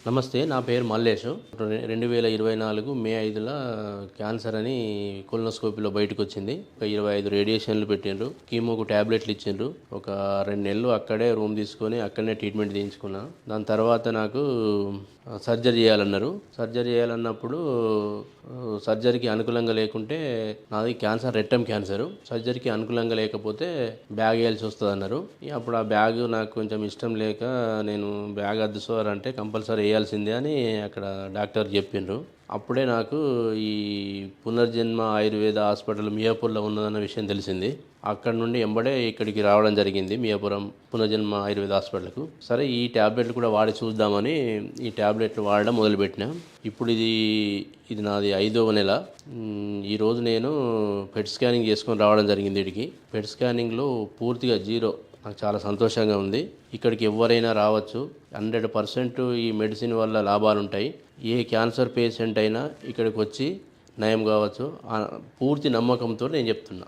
నమస్తే, నా పేరు మల్లేషు. 2024 మే 5న క్యాన్సర్ అని కొలనోస్కోపీలో బయటకు వచ్చింది. ఒక 25 రేడియేషన్లు పెట్టిండ్రు, కీమోకు ట్యాబ్లెట్లు ఇచ్చిండ్రు. ఒక 2 నెలలు అక్కడే రూమ్ తీసుకొని అక్కడనే ట్రీట్మెంట్ చేయించుకున్నా. దాని తర్వాత నాకు సర్జరీ చేయాలన్నారు. సర్జరీ చేయాలన్నప్పుడు సర్జరీకి అనుకూలంగా లేకుంటే, నాది క్యాన్సర్ రెక్టమ్ క్యాన్సరు. సర్జరీకి అనుకూలంగా లేకపోతే బ్యాగ్ వేయాల్సి వస్తుంది అన్నారు. అప్పుడు ఆ బ్యాగ్ నాకు కొంచెం ఇష్టం లేక, నేను బ్యాగ్ వద్దు సార్ అంటే కంపల్సరీ వేయాల్సిందే అని అక్కడ డాక్టర్ చెప్పిండ్రు. అప్పుడే నాకు ఈ పునర్జన్మ ఆయుర్వేద హాస్పిటల్ మియాపూర్లో ఉన్నదన్న విషయం తెలిసింది. అక్కడ నుండి ఎంబడే ఇక్కడికి రావడం జరిగింది, మియాపురం పునర్జన్మ ఆయుర్వేద హాస్పిటల్కు. సరే, ఈ ట్యాబ్లెట్లు కూడా వాడి చూద్దామని ఈ ట్యాబ్లెట్లు వాడడం మొదలుపెట్టినా. ఇప్పుడు ఇది నాది 5వ నెల. ఈరోజు నేను పెట్ స్కానింగ్ చేసుకొని రావడం జరిగింది ఇక్కడికి. పెట్ స్కానింగ్లో పూర్తిగా జీరో. నాకు చాలా సంతోషంగా ఉంది. ఇక్కడికి ఎవరైనా రావచ్చు. 100% ఈ మెడిసిన్ వల్ల లాభాలు ఉంటాయి. ఏ క్యాన్సర్ పేషెంట్ అయినా ఇక్కడికి వచ్చి నయం కావచ్చు. పూర్తి నమ్మకంతో నేను చెప్తున్నా.